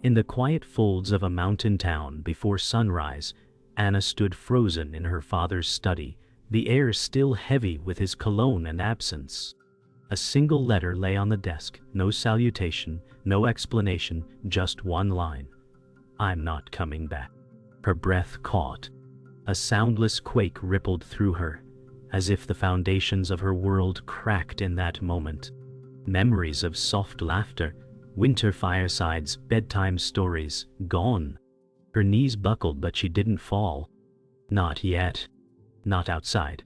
In the quiet folds of a mountain town before sunrise, Anna stood frozen in her father's study, the air still heavy with his cologne and absence. A single letter lay on the desk, no salutation, no explanation, just one line. "I'm not coming back." Her breath caught. A soundless quake rippled through her, as if the foundations of her world cracked in that moment. Memories of soft laughter, winter firesides, bedtime stories, gone. Her knees buckled, but she didn't fall. Not yet. Not outside.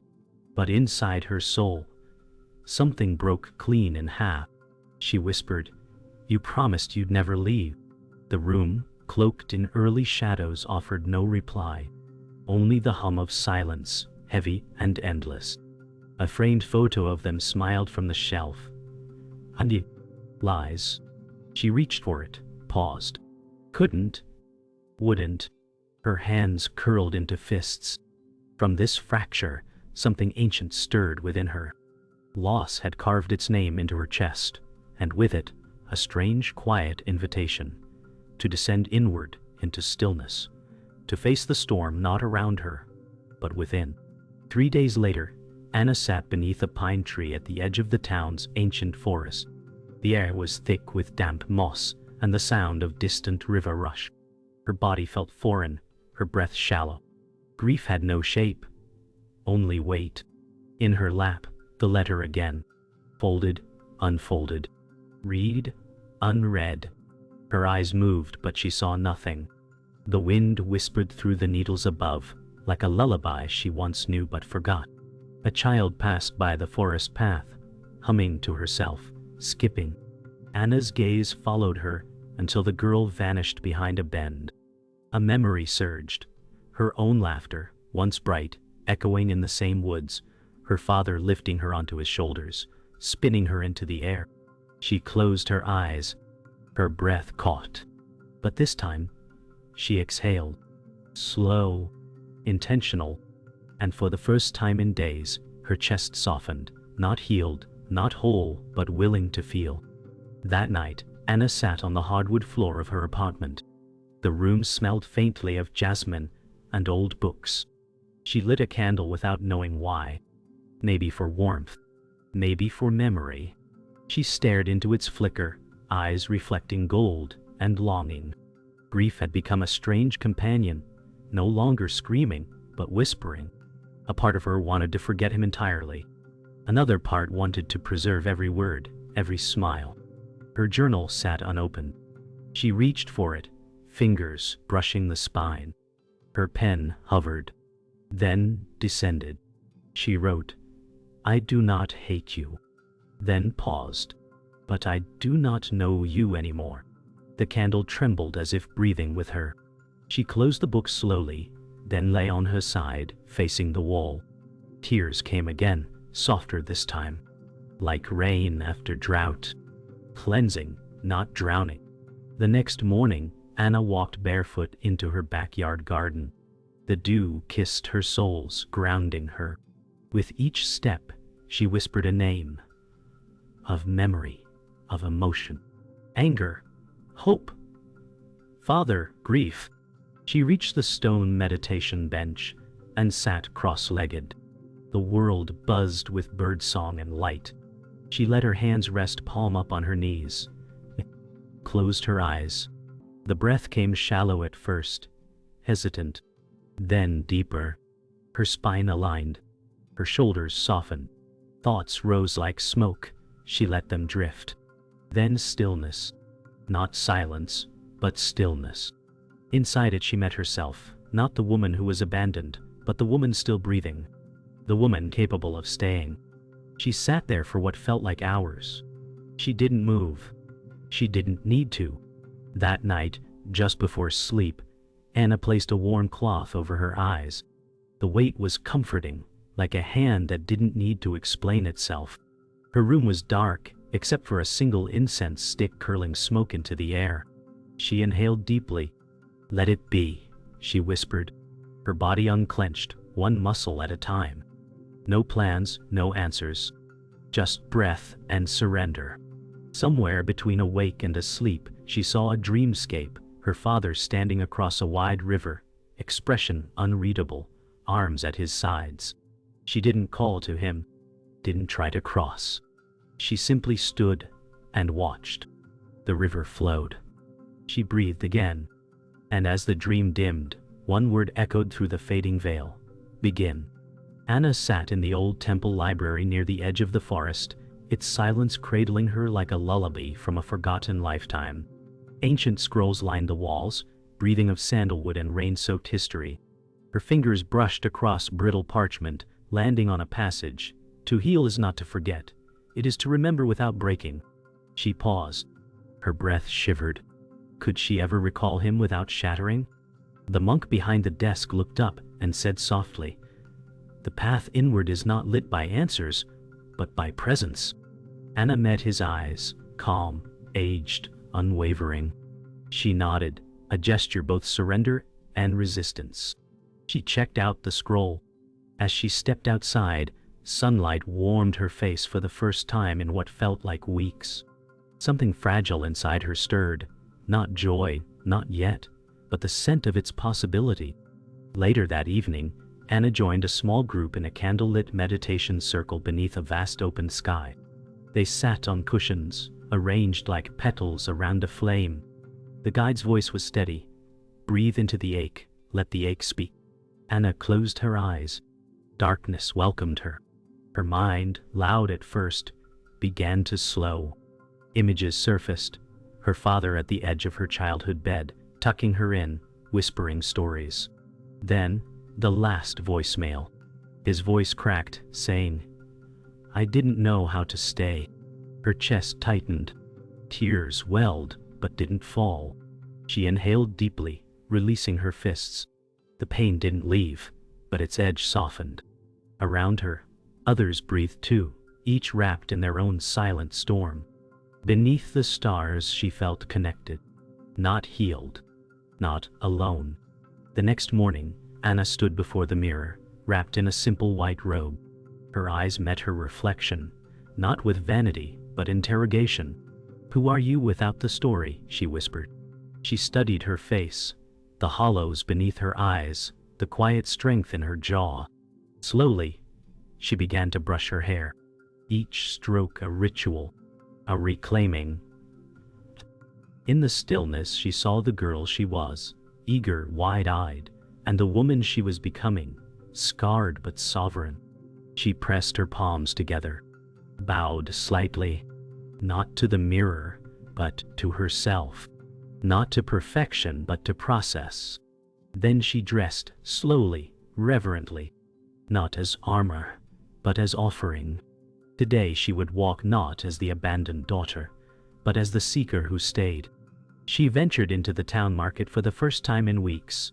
But inside her soul. Something broke clean in half. She whispered, "You promised you'd never leave." The room, cloaked in early shadows, offered no reply. Only the hum of silence, heavy and endless. A framed photo of them smiled from the shelf. "And lies." She reached for it, paused. Couldn't. Wouldn't. Her hands curled into fists. From this fracture, something ancient stirred within her. Loss had carved its name into her chest, and with it, a strange, quiet invitation to descend inward into stillness, to face the storm not around her, but within. 3 days later, Anna sat beneath a pine tree at the edge of the town's ancient forest. The air was thick with damp moss and the sound of distant river rush. Her body felt foreign, her breath shallow. Grief had no shape, only weight. In her lap, the letter again. Folded, unfolded. Read, unread. Her eyes moved, but she saw nothing. The wind whispered through the needles above, like a lullaby she once knew but forgot. A child passed by the forest path, humming to herself, skipping. Anna's gaze followed her until the girl vanished behind a bend. A memory surged. Her own laughter, once bright, echoing in the same woods, her father lifting her onto his shoulders, spinning her into the air. She closed her eyes. Her breath caught. But this time, she exhaled. Slow, intentional, and for the first time in days, her chest softened, not healed, not whole, but willing to feel. That night, Anna sat on the hardwood floor of her apartment. The room smelled faintly of jasmine and old books. She lit a candle without knowing why. Maybe for warmth, maybe for memory. She stared into its flicker, eyes reflecting gold and longing. Grief had become a strange companion, no longer screaming, but whispering. A part of her wanted to forget him entirely. Another part wanted to preserve every word, every smile. Her journal sat unopened. She reached for it, fingers brushing the spine. Her pen hovered, then descended. She wrote, "I do not hate you," then paused. "But I do not know you anymore." The candle trembled as if breathing with her. She closed the book slowly, then lay on her side, facing the wall. Tears came again, softer this time, like rain after drought. Cleansing, not drowning. The next morning, Anna walked barefoot into her backyard garden. The dew kissed her soles, grounding her. With each step, she whispered a name. Of memory, of emotion, anger, hope, father, grief. She reached the stone meditation bench and sat cross-legged. The world buzzed with birdsong and light. She let her hands rest palm up on her knees, closed her eyes. The breath came shallow at first, hesitant, then deeper. Her spine aligned, her shoulders softened. Thoughts rose like smoke. She let them drift. Then stillness, not silence, but stillness. Inside it she met herself, not the woman who was abandoned, but the woman still breathing, the woman capable of staying. She sat there for what felt like hours. She didn't move. She didn't need to. That night, just before sleep, Anna placed a warm cloth over her eyes. The weight was comforting, like a hand that didn't need to explain itself. Her room was dark, except for a single incense stick curling smoke into the air. She inhaled deeply. "Let it be," she whispered. Her body unclenched, one muscle at a time. No plans, no answers. Just breath and surrender. Somewhere between awake and asleep, she saw a dreamscape, her father standing across a wide river, expression unreadable, arms at his sides. She didn't call to him, didn't try to cross. She simply stood and watched. The river flowed. She breathed again, and as the dream dimmed, one word echoed through the fading veil: begin. Anna sat in the old temple library near the edge of the forest, its silence cradling her like a lullaby from a forgotten lifetime. Ancient scrolls lined the walls, breathing of sandalwood and rain-soaked history. Her fingers brushed across brittle parchment, landing on a passage. To heal is not to forget. It is to remember without breaking. She paused. Her breath shivered. Could she ever recall him without shattering? The monk behind the desk looked up and said softly, "The path inward is not lit by answers, but by presence." Anna met his eyes, calm, aged, unwavering. She nodded, a gesture both surrender and resistance. She checked out the scroll. As she stepped outside, sunlight warmed her face for the first time in what felt like weeks. Something fragile inside her stirred, not joy, not yet, but the scent of its possibility. Later that evening, Anna joined a small group in a candlelit meditation circle beneath a vast open sky. They sat on cushions, arranged like petals around a flame. The guide's voice was steady. Breathe into the ache, let the ache speak. Anna closed her eyes. Darkness welcomed her. Her mind, loud at first, began to slow. Images surfaced. Her father at the edge of her childhood bed, tucking her in, whispering stories. Then, the last voicemail. His voice cracked, saying, "I didn't know how to stay." Her chest tightened. Tears welled, but didn't fall. She inhaled deeply, releasing her fists. The pain didn't leave, but its edge softened. Around her, others breathed too, each wrapped in their own silent storm. Beneath the stars she felt connected, not healed, not alone. The next morning, Anna stood before the mirror, wrapped in a simple white robe. Her eyes met her reflection, not with vanity, but interrogation. "Who are you without the story?" she whispered. She studied her face, the hollows beneath her eyes, the quiet strength in her jaw. Slowly, she began to brush her hair, each stroke a ritual, a reclaiming. In the stillness she saw the girl she was, eager, wide-eyed, and the woman she was becoming, scarred but sovereign. She pressed her palms together, bowed slightly, not to the mirror, but to herself, not to perfection, but to process. Then she dressed, slowly, reverently, not as armor, but as offering. Today she would walk not as the abandoned daughter, but as the seeker who stayed. She ventured into the town market for the first time in weeks.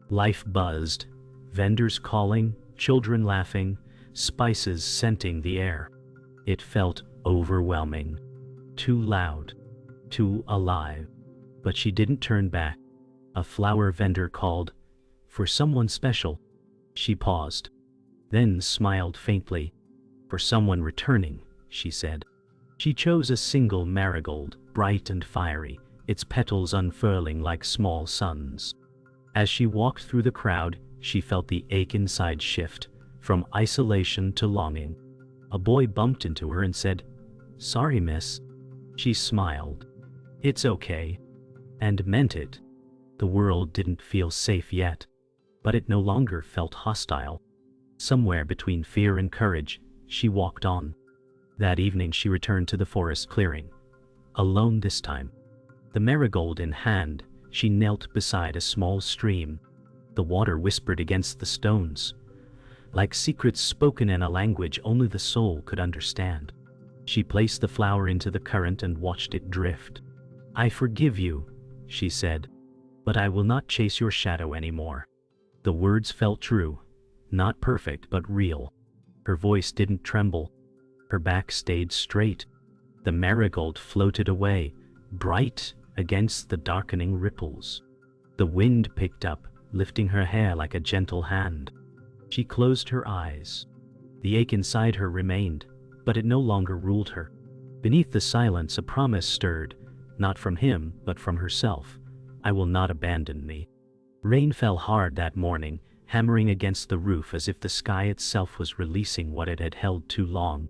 Life buzzed, vendors calling, children laughing, spices scenting the air. It felt overwhelming, too loud, too alive. But she didn't turn back. A flower vendor called, "For someone special." She paused, then smiled faintly. "For someone returning," she said. She chose a single marigold, bright and fiery, its petals unfurling like small suns. As she walked through the crowd, she felt the ache inside shift, from isolation to longing. A boy bumped into her and said, "Sorry, miss." She smiled. "It's okay," and meant it. The world didn't feel safe yet, but it no longer felt hostile. Somewhere between fear and courage, she walked on. That evening she returned to the forest clearing, alone this time. The marigold in hand, she knelt beside a small stream. The water whispered against the stones, like secrets spoken in a language only the soul could understand. She placed the flower into the current and watched it drift. "I forgive you," she said, "but I will not chase your shadow anymore." The words felt true, not perfect but real. Her voice didn't tremble. Her back stayed straight. The marigold floated away, bright against the darkening ripples. The wind picked up, lifting her hair like a gentle hand. She closed her eyes. The ache inside her remained, but it no longer ruled her. Beneath the silence a promise stirred, not from him, but from herself. I will not abandon thee. Rain fell hard that morning, hammering against the roof as if the sky itself was releasing what it had held too long.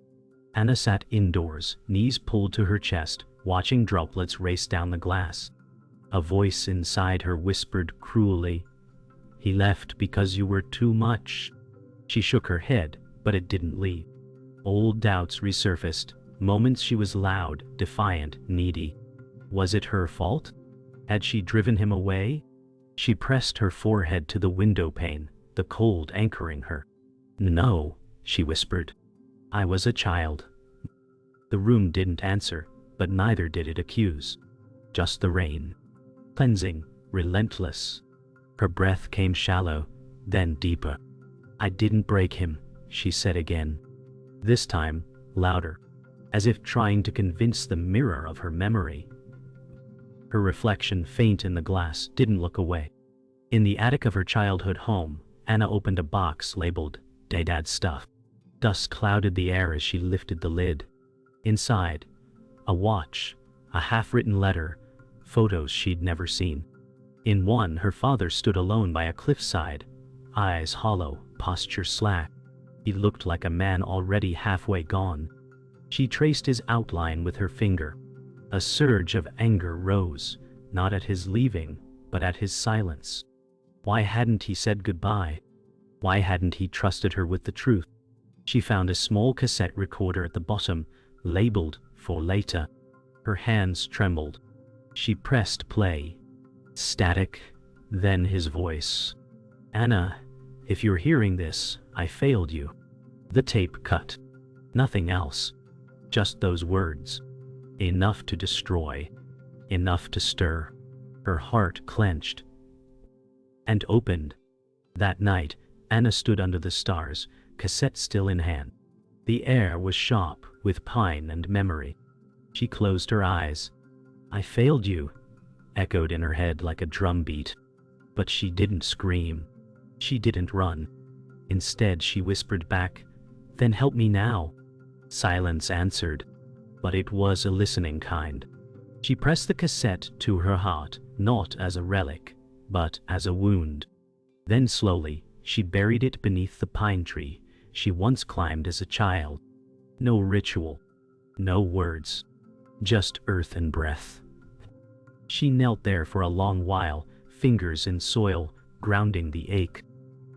Anna sat indoors, knees pulled to her chest, watching droplets race down the glass. A voice inside her whispered cruelly, "He left because you were too much." She shook her head, but it didn't leave. Old doubts resurfaced, moments she was loud, defiant, needy. Was it her fault? Had she driven him away? She pressed her forehead to the window pane, the cold anchoring her. "No," she whispered. "I was a child." The room didn't answer, but neither did it accuse. Just the rain. Cleansing, relentless. Her breath came shallow, then deeper. "I didn't break him," she said again. This time, louder, as if trying to convince the mirror of her memory. Her reflection, faint in the glass, didn't look away. In the attic of her childhood home, Anna opened a box labeled "Dad Stuff." Dust clouded the air as she lifted the lid. Inside, a watch, a half-written letter, photos she'd never seen. In one, her father stood alone by a cliffside, eyes hollow, posture slack. He looked like a man already halfway gone. She traced his outline with her finger. A surge of anger rose, not at his leaving, but at his silence. Why hadn't he said goodbye? Why hadn't he trusted her with the truth? She found a small cassette recorder at the bottom, labeled "For Later." Her hands trembled. She pressed play. Static, then his voice. "Anna, if you're hearing this, I failed you." The tape cut. Nothing else. Just those words. Enough to destroy. Enough to stir. Her heart clenched and opened. That night, Anna stood under the stars, cassette still in hand. The air was sharp with pine and memory. She closed her eyes. "I failed you," echoed in her head like a drum beat. But she didn't scream. She didn't run. Instead, she whispered back, "Then help me now." Silence answered, but it was a listening kind. She pressed the cassette to her heart, not as a relic, but as a wound. Then slowly, she buried it beneath the pine tree she once climbed as a child. No ritual, no words, just earth and breath. She knelt there for a long while, fingers in soil, grounding the ache.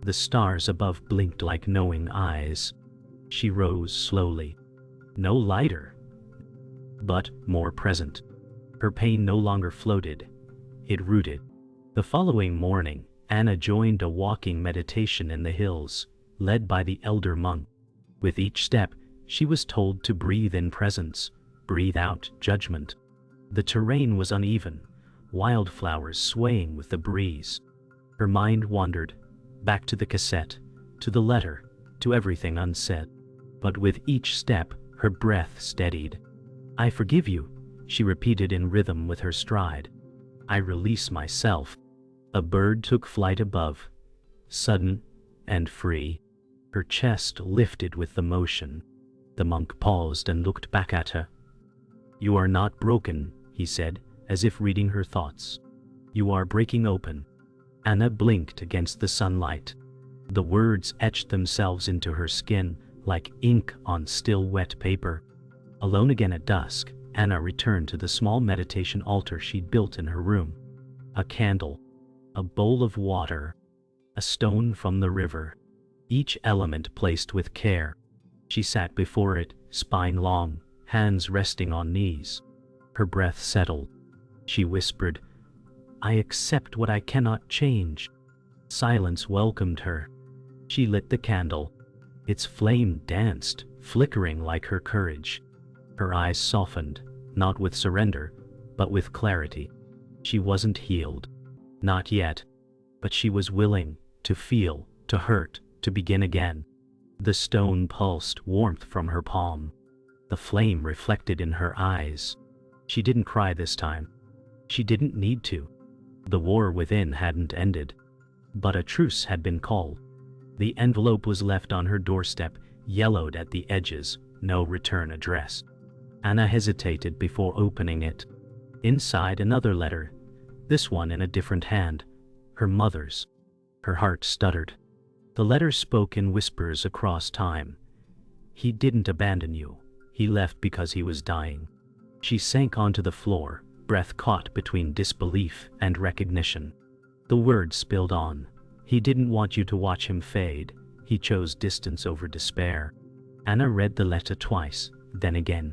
The stars above blinked like knowing eyes. She rose slowly. No lighter, but more present. Her pain no longer floated. It rooted. The following morning, Anna joined a walking meditation in the hills, led by the elder monk. With each step, she was told to breathe in presence, breathe out judgment. The terrain was uneven, wildflowers swaying with the breeze. Her mind wandered, back to the cassette, to the letter, to everything unsaid. But with each step, her breath steadied. "I forgive you," she repeated in rhythm with her stride. "I release myself." A bird took flight above, sudden and free. Her chest lifted with the motion. The monk paused and looked back at her. "You are not broken," he said, as if reading her thoughts. "You are breaking open." Anna blinked against the sunlight. The words etched themselves into her skin like ink on still wet paper. Alone again at dusk, Anna returned to the small meditation altar she'd built in her room. A candle, a bowl of water, a stone from the river, each element placed with care. She sat before it, spine long, hands resting on knees. Her breath settled. She whispered, "I accept what I cannot change." Silence welcomed her. She lit the candle. Its flame danced, flickering like her courage. Her eyes softened, not with surrender, but with clarity. She wasn't healed. Not yet. But she was willing to feel, to hurt, to begin again. The stone pulsed warmth from her palm. The flame reflected in her eyes. She didn't cry this time. She didn't need to. The war within hadn't ended. But a truce had been called. The envelope was left on her doorstep, yellowed at the edges, no return address. Anna hesitated before opening it. Inside, another letter, this one in a different hand, her mother's. Her heart stuttered. The letter spoke in whispers across time. He didn't abandon you. He left because he was dying. She sank onto the floor, breath caught between disbelief and recognition. The words spilled on. He didn't want you to watch him fade. He chose distance over despair. Anna read the letter twice, then again.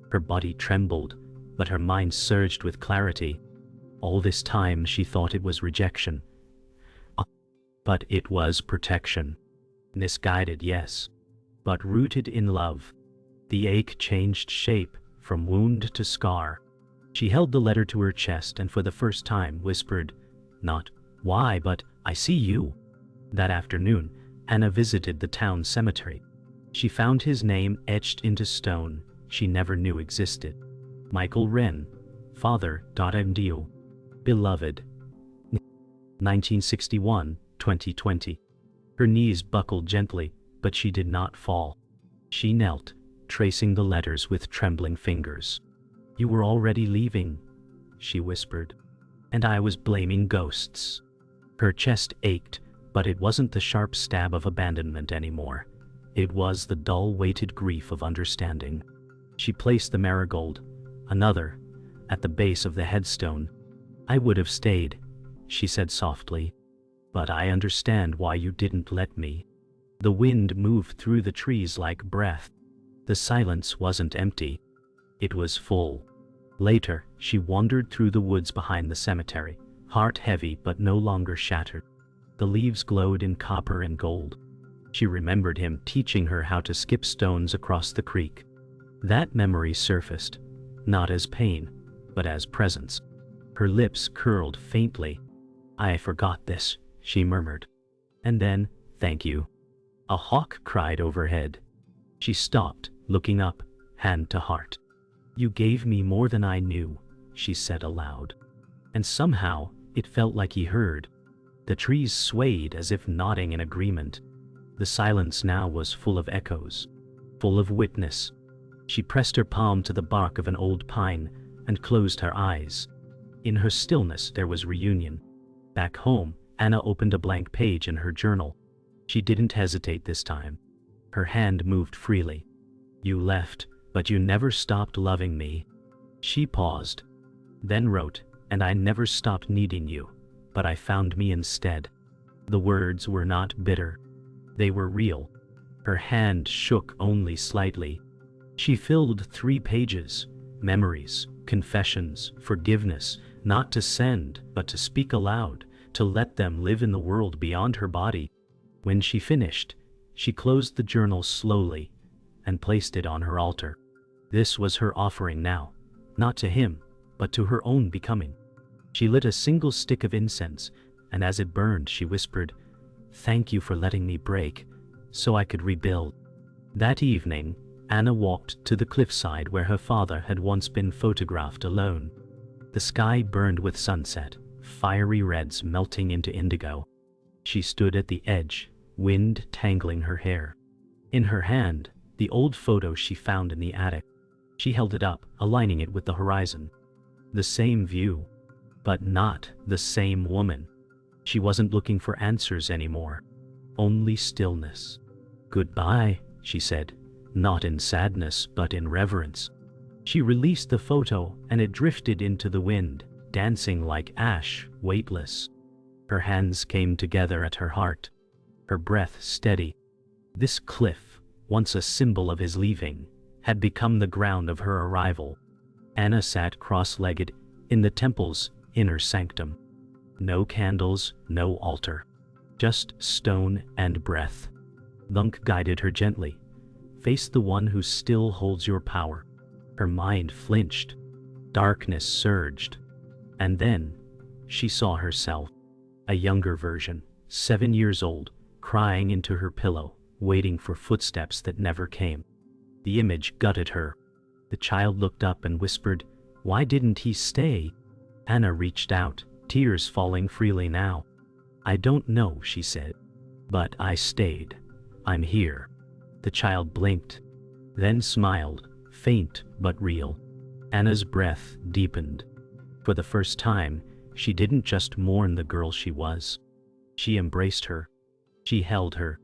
Her body trembled, but her mind surged with clarity. All this time she thought it was rejection. But it was protection. Misguided, yes, but rooted in love. The ache changed shape, from wound to scar. She held the letter to her chest and for the first time whispered, not, "Why, but I see you." That afternoon, Anna visited the town cemetery. She found his name etched into stone she never knew existed. Michael Wren, Father. Mdio. Beloved. 1961-2020. Her knees buckled gently, but she did not fall. She knelt, tracing the letters with trembling fingers. "You were already leaving," she whispered, "and I was blaming ghosts." Her chest ached, but it wasn't the sharp stab of abandonment anymore. It was the dull weighted grief of understanding. She placed the marigold, another, at the base of the headstone. "I would have stayed," she said softly, "but I understand why you didn't let me." The wind moved through the trees like breath. The silence wasn't empty. It was full. Later, she wandered through the woods behind the cemetery, heart heavy but no longer shattered. The leaves glowed in copper and gold. She remembered him teaching her how to skip stones across the creek. That memory surfaced, not as pain, but as presence. Her lips curled faintly. "I forgot this," she murmured. And then, "Thank you." A hawk cried overhead. She stopped, looking up, hand to heart. "You gave me more than I knew," she said aloud. And somehow, it felt like he heard. The trees swayed as if nodding in agreement. The silence now was full of echoes, full of witness. She pressed her palm to the bark of an old pine and closed her eyes. In her stillness there was reunion. Back home, Anna opened a blank page in her journal. She didn't hesitate this time. Her hand moved freely. "You left, but you never stopped loving me." She paused, then wrote, "And I never stopped needing you, but I found me instead." The words were not bitter. They were real. Her hand shook only slightly. She filled 3 pages, memories, confessions, forgiveness, not to send, but to speak aloud, to let them live in the world beyond her body. When she finished, she closed the journal slowly and placed it on her altar. This was her offering now, not to him, but to her own becoming. She lit a single stick of incense, and as it burned, she whispered, "Thank you for letting me break, so I could rebuild." That evening, Anna walked to the cliffside where her father had once been photographed alone. The sky burned with sunset, fiery reds melting into indigo. She stood at the edge, wind tangling her hair. In her hand, the old photo she found in the attic. She held it up, aligning it with the horizon. The same view, but not the same woman. She wasn't looking for answers anymore, only stillness. "Goodbye," she said, not in sadness but in reverence. She released the photo and it drifted into the wind, dancing like ash, weightless. Her hands came together at her heart, her breath steady. This cliff, once a symbol of his leaving, had become the ground of her arrival. Anna sat cross-legged in the temple's inner sanctum. No candles, no altar, just stone and breath. Monk guided her gently. "Face the one who still holds your power." Her mind flinched. Darkness surged. And then, she saw herself, a younger version, 7 years old, crying into her pillow, waiting for footsteps that never came. The image gutted her. The child looked up and whispered, "Why didn't he stay?" Anna reached out, tears falling freely now. "I don't know," she said. "But I stayed. I'm here." The child blinked, then smiled, faint but real. Anna's breath deepened. For the first time, She didn't just mourn the girl she was. She embraced her. She held her.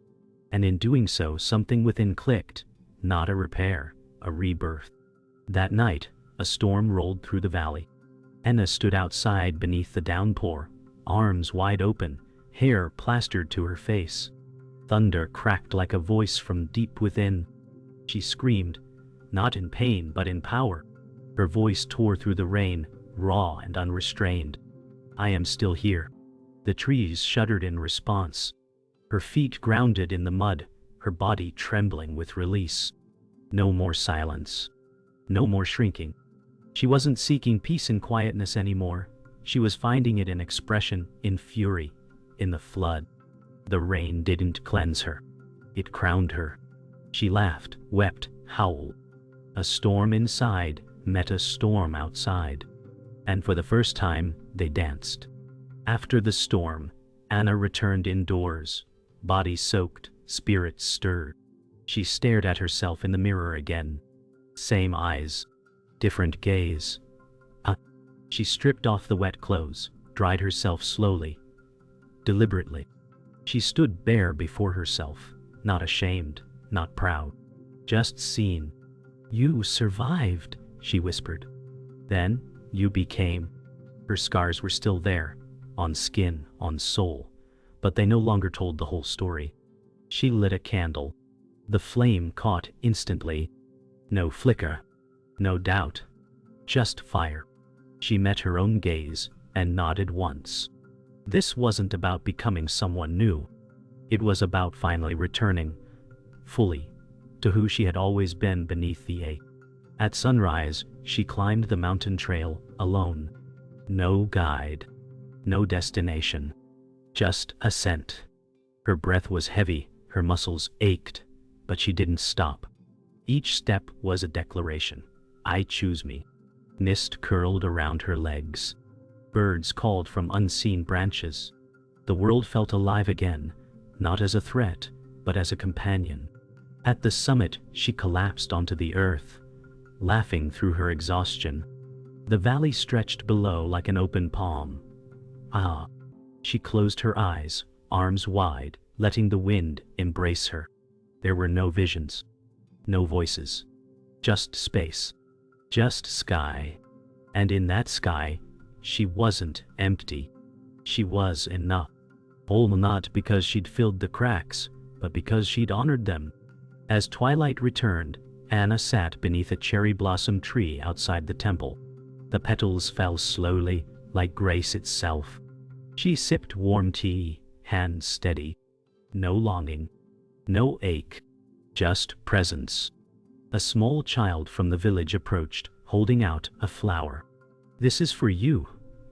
And in doing so, something within clicked. Not a repair, a rebirth. That night, a storm rolled through the valley. Anna stood outside beneath the downpour, arms wide open, hair plastered to her face. Thunder cracked like a voice from deep within. She screamed, not in pain but in power. Her voice tore through the rain, raw and unrestrained. I am still here. The trees shuddered in response. Her feet grounded in the mud, her body trembling with release. No more silence. No more shrinking. She wasn't seeking peace and quietness anymore. She was finding it in expression, in fury, in the flood. The rain didn't cleanse her. It crowned her. She laughed, wept, howled. A storm inside met a storm outside. And for the first time, they danced. After the storm, Anna returned indoors, body soaked, spirit stirred. She stared at herself in the mirror again. Same eyes, different gaze. She stripped off the wet clothes, dried herself slowly, deliberately. She stood bare before herself, not ashamed, not proud, just seen. You survived, she whispered. Then, you became. Her scars were still there, on skin, on soul, but they no longer told the whole story. She lit a candle. The flame caught instantly. No flicker, no doubt, just fire. She met her own gaze and nodded once. This wasn't about becoming someone new. It was about finally returning, fully, to who she had always been beneath the A. At sunrise, she climbed the mountain trail, alone. No guide, no destination, just ascent. Her breath was heavy, her muscles ached, but she didn't stop. Each step was a declaration. I choose me. Mist curled around her legs. Birds called from unseen branches. The world felt alive again, not as a threat, but as a companion. At the summit, she collapsed onto the earth, laughing through her exhaustion. The valley stretched below like an open palm. She closed her eyes, arms wide, letting the wind embrace her. There were no visions, no voices, just space, just sky. And in that sky, she wasn't empty. She was enough. Whole, not because she'd filled the cracks, but because she'd honored them. As twilight returned, Anna sat beneath a cherry blossom tree outside the temple. The petals fell slowly, like grace itself. She sipped warm tea, hands steady. No longing, no ache, just presence. A small child from the village approached, holding out a flower. This is for you,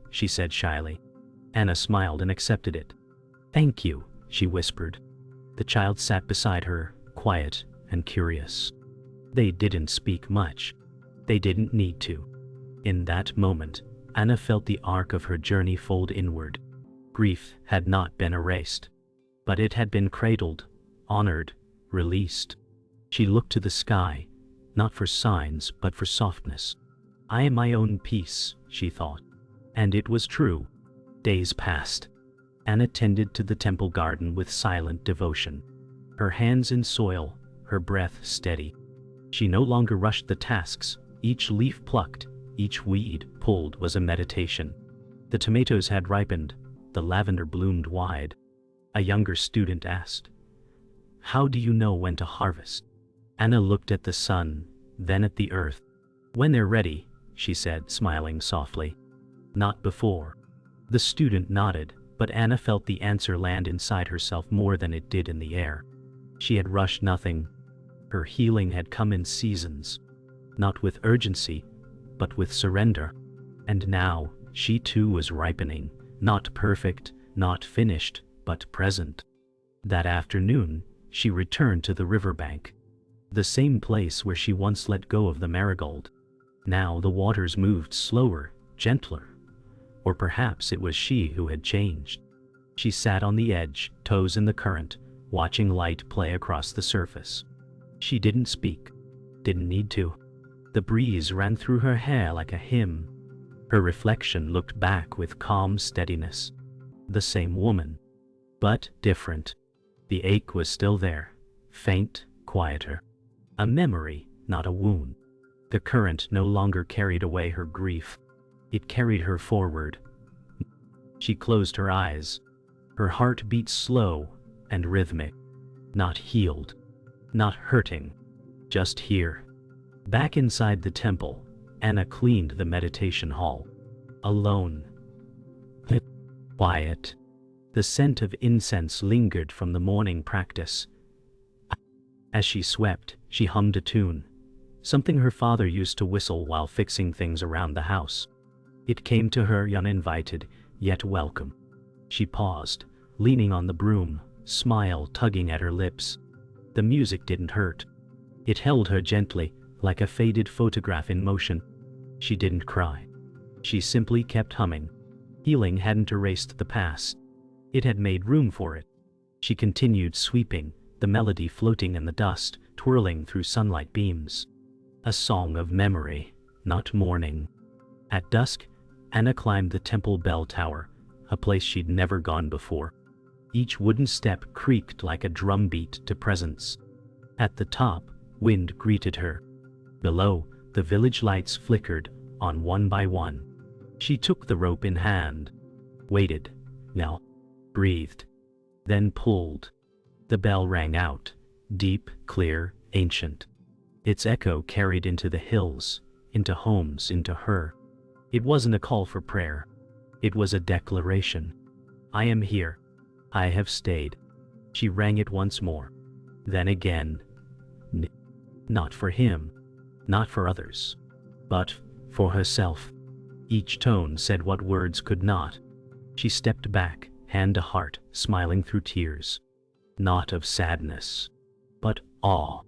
she said shyly. Anna smiled and accepted it. Thank you, she whispered. The child sat beside her, quiet and curious. They didn't speak much. They didn't need to. In that moment, Anna felt the arc of her journey fold inward. Grief had not been erased, but it had been cradled, honored, released. She looked to the sky, not for signs but for softness. I am my own peace, she thought. And it was true. Days passed. Anna tended to the temple garden with silent devotion. Her hands in soil, her breath steady. She no longer rushed the tasks. Each leaf plucked, each weed pulled was a meditation. The tomatoes had ripened. The lavender bloomed wide. A younger student asked, "How do you know when to harvest?" Anna looked at the sun, then at the earth. "When they're ready," she said, smiling softly. "Not before." The student nodded, but Anna felt the answer land inside herself more than it did in the air. She had rushed nothing. Her healing had come in seasons, not with urgency, but with surrender. And now, she too was ripening, not perfect, not finished, but present. That afternoon, she returned to the riverbank, the same place where she once let go of the marigold. Now the waters moved slower, gentler. Or perhaps it was she who had changed. She sat on the edge, toes in the current, watching light play across the surface. She didn't speak, didn't need to. The breeze ran through her hair like a hymn. Her reflection looked back with calm steadiness. The same woman, but different. The ache was still there, faint, quieter. A memory, not a wound. The current no longer carried away her grief. It carried her forward. She closed her eyes. Her heart beat slow and rhythmic. Not healed, not hurting, just here. Back inside the temple, Anna cleaned the meditation hall. Alone. Quiet. The scent of incense lingered from the morning practice. As she swept, she hummed a tune, something her father used to whistle while fixing things around the house. It came to her uninvited, yet welcome. She paused, leaning on the broom, smile tugging at her lips. The music didn't hurt. It held her gently, like a faded photograph in motion. She didn't cry. She simply kept humming. Healing hadn't erased the past. It had made room for it. She continued sweeping, the melody floating in the dust, twirling through sunlight beams. A song of memory, not mourning. At dusk, Anna climbed the temple bell tower, a place she'd never gone before. Each wooden step creaked like a drumbeat to presence. At the top, wind greeted her. Below, the village lights flickered on one by one. She took the rope in hand, waited, knelt, breathed, then pulled. The bell rang out, deep, clear, ancient. Its echo carried into the hills, into homes, into her. It wasn't a call for prayer. It was a declaration. I am here. I have stayed. She rang it once more. Then again. Not for him, not for others, but for herself. Each tone said what words could not. She stepped back, hand to heart, smiling through tears. Not of sadness, but awe.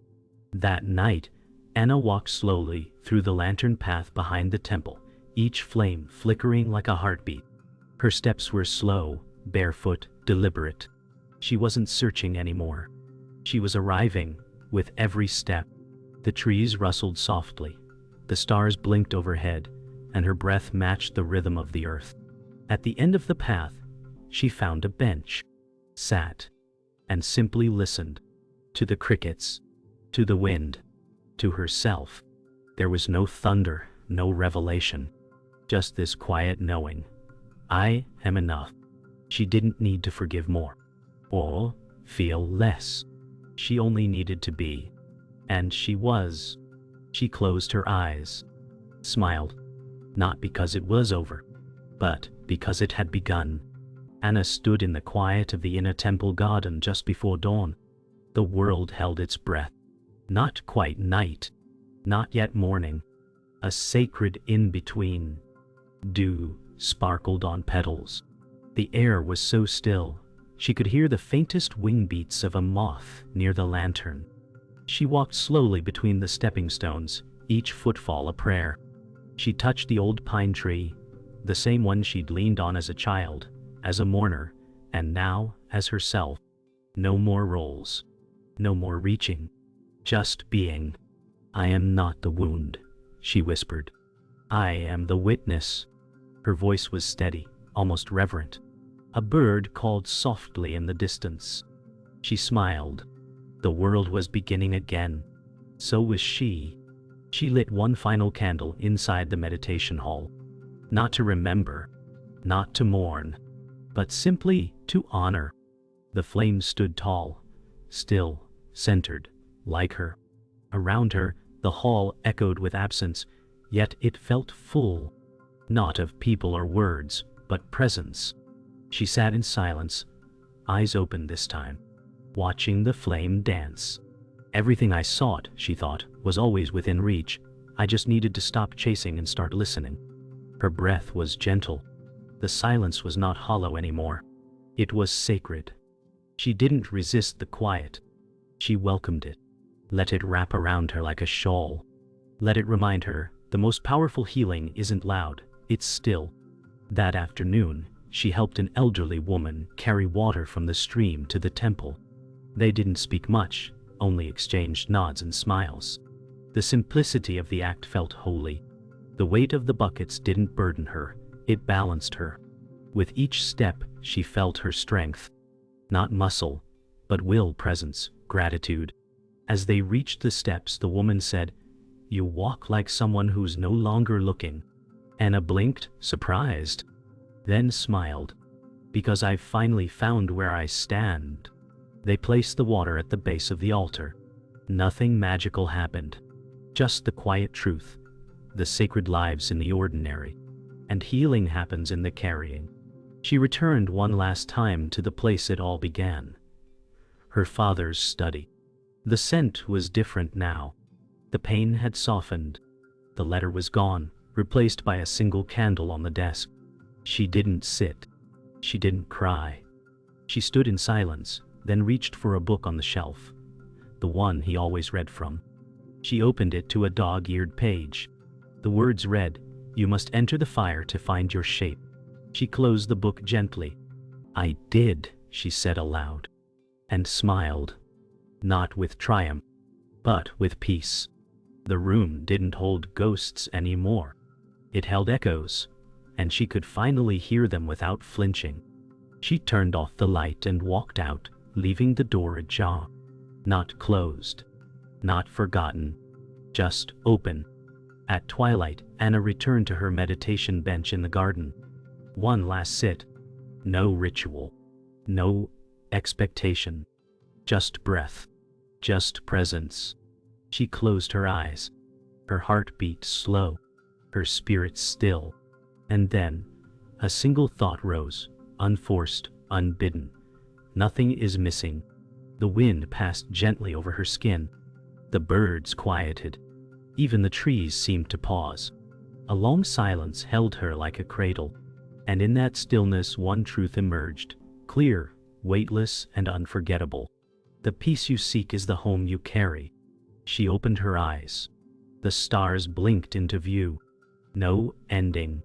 That night, Anna walked slowly through the lantern path behind the temple, each flame flickering like a heartbeat. Her steps were slow, barefoot, deliberate. She wasn't searching anymore. She was arriving with every step. The trees rustled softly, the stars blinked overhead, and her breath matched the rhythm of the earth. At the end of the path, she found a bench, sat, and simply listened. To the crickets, to the wind, to herself. There was no thunder, no revelation, just this quiet knowing. I am enough. She didn't need to forgive more, or feel less. She only needed to be. And she was. She closed her eyes, smiled, not because it was over, but because it had begun. Anna stood in the quiet of the inner temple garden just before dawn. The world held its breath. Not quite night, not yet morning, a sacred in-between. Dew sparkled on petals. The air was so still, she could hear the faintest wing beats of a moth near the lantern. She walked slowly between the stepping stones, each footfall a prayer. She touched the old pine tree, the same one she'd leaned on as a child, as a mourner, and now as herself. No more roles, no more reaching, just being. I am not the wound, she whispered. I am the witness. Her voice was steady, almost reverent. A bird called softly in the distance. She smiled. The world was beginning again. So was she. She lit one final candle inside the meditation hall. Not to remember, not to mourn, but simply to honor. The flame stood tall, still, centered, like her. Around her, the hall echoed with absence, yet it felt full. Not of people or words, but presence. She sat in silence, eyes open this time, watching the flame dance. Everything I sought, she thought, was always within reach. I just needed to stop chasing and start listening. Her breath was gentle. The silence was not hollow anymore. It was sacred. She didn't resist the quiet. She welcomed it. Let it wrap around her like a shawl. Let it remind her, the most powerful healing isn't loud, it's still. That afternoon, she helped an elderly woman carry water from the stream to the temple. They didn't speak much, only exchanged nods and smiles. The simplicity of the act felt holy. The weight of the buckets didn't burden her, it balanced her. With each step, she felt her strength. Not muscle, but will, presence, gratitude. As they reached the steps, the woman said, "You walk like someone who's no longer looking." Anna blinked, surprised, then smiled. "Because I've finally found where I stand." They placed the water at the base of the altar. Nothing magical happened. Just the quiet truth. The sacred lives in the ordinary. And healing happens in the carrying. She returned one last time to the place it all began. Her father's study. The scent was different now. The pain had softened. The letter was gone, replaced by a single candle on the desk. She didn't sit. She didn't cry. She stood in silence, then reached for a book on the shelf. The one he always read from. She opened it to a dog-eared page. The words read, "You must enter the fire to find your shape." She closed the book gently. "I did," she said aloud. And smiled. Not with triumph, but with peace. The room didn't hold ghosts anymore. It held echoes, and she could finally hear them without flinching. She turned off the light and walked out, leaving the door ajar. Not closed. Not forgotten. Just open. At twilight, Anna returned to her meditation bench in the garden. One last sit. No ritual. No expectation. Just breath. Just presence. She closed her eyes. Her heart beat slow. Her spirit still. And then, a single thought rose, unforced, unbidden. Nothing is missing. The wind passed gently over her skin. The birds quieted. Even the trees seemed to pause. A long silence held her like a cradle. And in that stillness one truth emerged, clear, weightless, and unforgettable. The peace you seek is the home you carry. She opened her eyes. The stars blinked into view. No ending.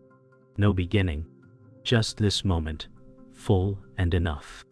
No beginning. Just this moment, full and enough.